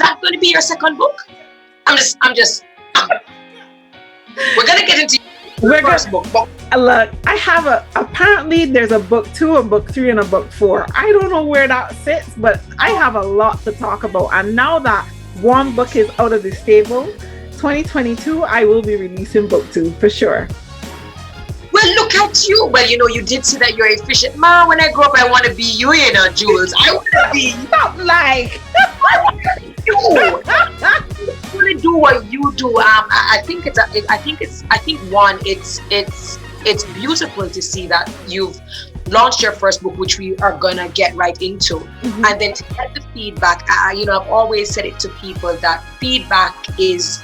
that going to be your second book? I'm just. We're gonna get into the first book. Look, I have apparently there's a book 2, a book 3, and a book 4. I don't know where that sits, but I have a lot to talk about. And now that one book is out of the stable, 2022, I will be releasing book 2 for sure. Well, look at you. Well, you did say that you're efficient. Ma, when I grow up, I want to be you, Jules. I want to be not like you. I want to do what you do. I think it's beautiful to see that you've launched your first book, which we are gonna get right into, mm-hmm. and then to get the feedback. I've always said it to people that feedback is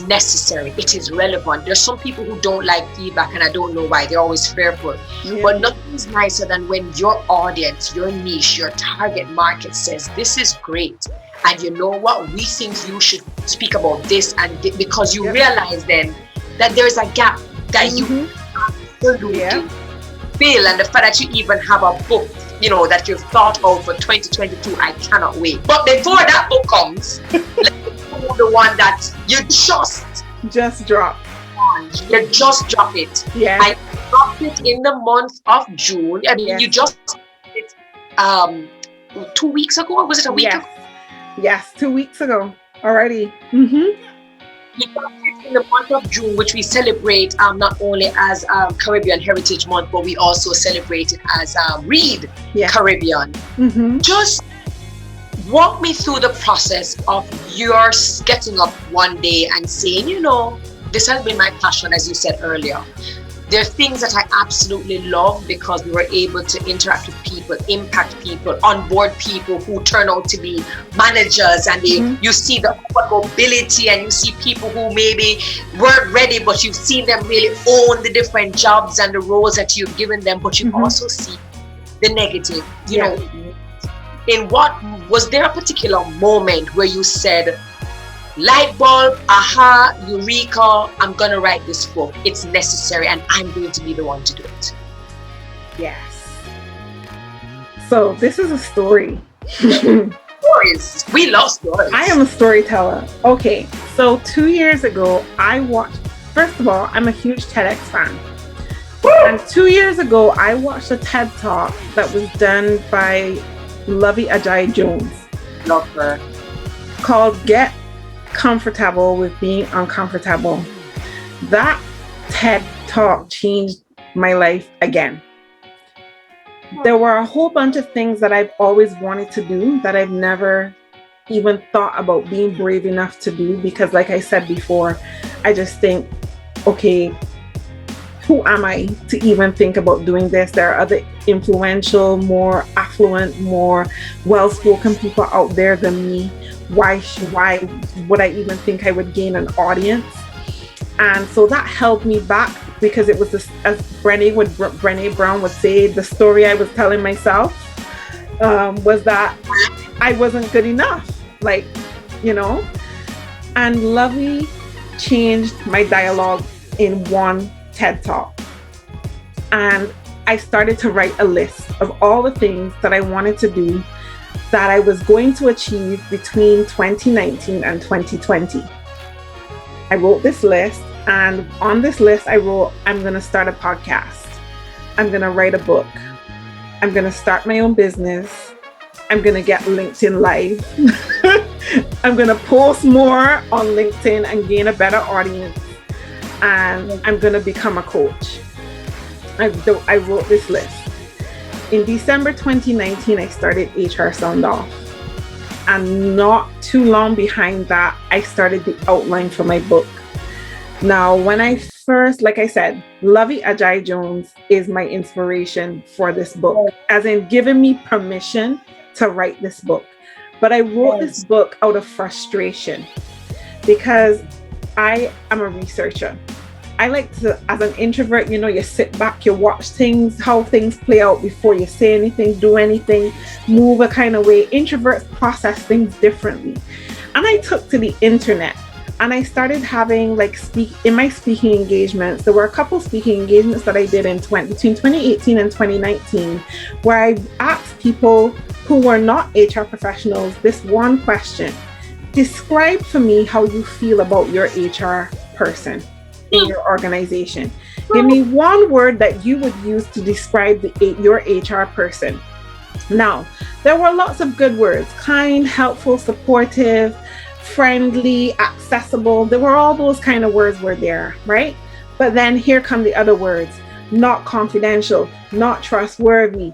necessary. It is relevant. There's some people who don't like feedback, and I don't know why. They're always fearful. Yeah. But nothing is nicer than when your audience, your niche, your target market says, this is great. And you know what? We think you should speak about this, and because you realize then that there's a gap that mm-hmm. you absolutely fill. And the fact that you even have a book, that you've thought of for 2022, I cannot wait. But before that book comes, let's go the one that you just drop. You just drop it. Yeah. I dropped it in the month of June. I mean, you just it 2 weeks ago. Was it a week ago? Yes, 2 weeks ago already. Mm-hmm. We dropped it in the month of June, which we celebrate not only as Caribbean Heritage Month, but we also celebrate it as Read Caribbean. Mm-hmm. Just walk me through the process of yours getting up one day and saying, this has been my passion, as you said earlier. There are things that I absolutely love because we were able to interact with people, impact people, onboard people who turn out to be managers, and you see the mobility, and you see people who maybe weren't ready, but you've seen them really own the different jobs and the roles that you've given them, but you also see the negative, you know. In what, was there a particular moment where you said, light bulb, aha, eureka, I'm going to write this book. It's necessary and I'm going to be the one to do it? Yes. So this is a story. Stories. We love stories. I am a storyteller. Okay. So 2 years ago, first of all, I'm a huge TEDx fan. Woo! And 2 years ago, I watched a TED Talk that was done by Lovey Ajayi Jones. Love her. Called Get Comfortable with Being Uncomfortable. That TED Talk changed my life again. There were a whole bunch of things that I've always wanted to do that I've never even thought about being brave enough to do, because like I said before, I just think, okay, who am I to even think about doing this? There are other influential, more affluent, more well-spoken people out there than me. Why would I even think I would gain an audience? And so that held me back, because it was this, as Brené Brown would say, the story I was telling myself was that I wasn't good enough, and Lovey changed my dialogue in one TED Talk. And I started to write a list of all the things that I wanted to do that I was going to achieve between 2019 and 2020. I wrote this list, and on this list I wrote, I'm going to start a podcast. I'm going to write a book. I'm going to start my own business. I'm going to get LinkedIn Live. I'm going to post more on LinkedIn and gain a better audience. And I'm going to become a coach. I wrote this list. In December 2019, I started HR Sound Off. And not too long behind that, I started the outline for my book. Now, when I first, like I said, Lovey Ajayi Jones is my inspiration for this book, as in giving me permission to write this book. But I wrote this book out of frustration, because I am a researcher. I like to, as an introvert, you sit back, you watch things, how things play out before you say anything, do anything, move a kind of way. Introverts process things differently. And I took to the internet and I started having in my speaking engagements. There were a couple speaking engagements that I did between 2018 and 2019, where I asked people who were not HR professionals this one question: describe for me how you feel about your HR person in your organization. Give me one word that you would use to describe your HR person. Now, there were lots of good words: kind, helpful, supportive, friendly, accessible. There were all those kind of words were there, right? But then here come the other words: not confidential, not trustworthy,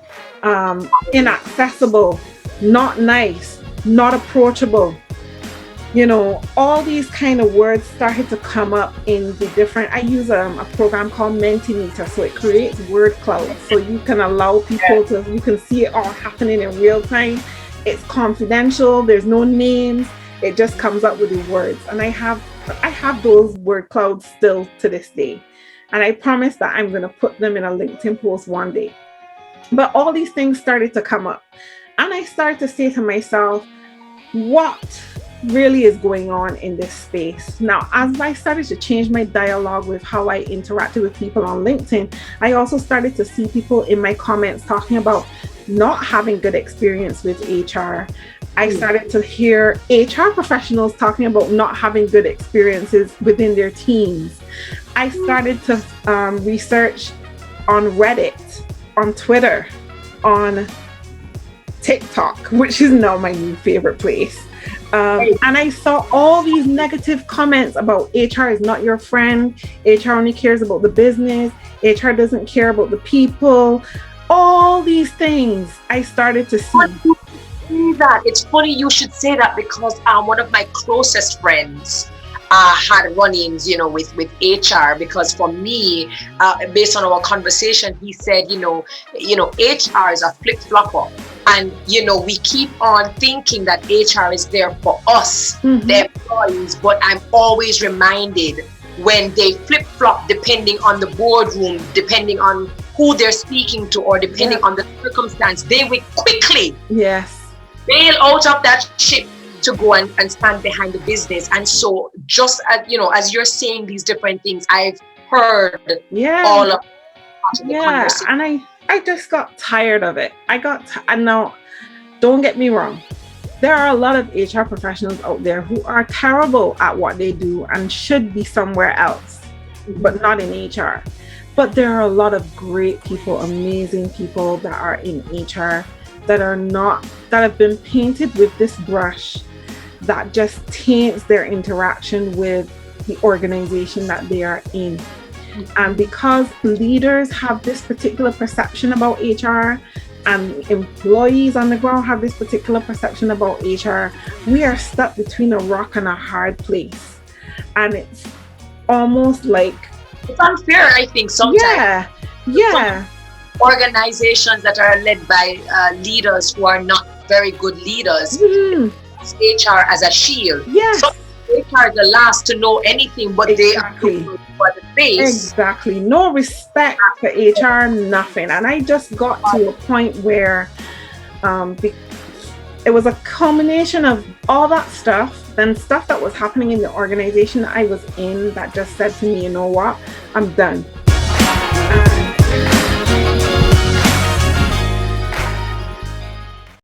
inaccessible, not nice, not approachable. All these kind of words started to come up in the different. I use a program called Mentimeter, so it creates word clouds, so you can allow people to, you can see it all happening in real time. It's confidential, there's no names, it just comes up with the words. And I have those word clouds still to this day, and I promise that I'm going to put them in a LinkedIn post one day. But all these things started to come up, and I started to say to myself, what really is going on in this space? Now, as I started to change my dialogue with how I interacted with people on LinkedIn, I also started to see people in my comments talking about not having good experience with HR. I started to hear HR professionals talking about not having good experiences within their teams. I started to research on Reddit, on Twitter, on TikTok, which is now my new favorite place. And I saw all these negative comments about HR is not your friend, HR only cares about the business, HR doesn't care about the people. All these things I started to see. That it's funny you should say that, because one of my closest friends had run-ins, with HR, because for me, based on our conversation, he said, HR is a flip-flopper. And, we keep on thinking that HR is there for us, the employees, but I'm always reminded when they flip-flop, depending on the boardroom, depending on who they're speaking to, or depending on the circumstance, they will quickly bail out of that ship to go and stand behind the business. And so just as you're saying these different things, I've heard all of the conversation. And I just got tired of it. And now, don't get me wrong, there are a lot of HR professionals out there who are terrible at what they do and should be somewhere else, but not in HR. But there are a lot of great people, amazing people that are in HR that have been painted with this brush that just taints their interaction with the organization that they are in. And because leaders have this particular perception about HR, and employees on the ground have this particular perception about HR, we are stuck between a rock and a hard place. And it's almost like... it's unfair, I think, sometimes. Yeah. Some organizations that are led by leaders who are not very good leaders, HR as a shield. So HR is the last to know anything, but they are good for the face. Exactly. No respect for HR, nothing. And I just got to a point where it was a culmination of all that stuff, then stuff that was happening in the organization that I was in, that just said to me, you know what, I'm done.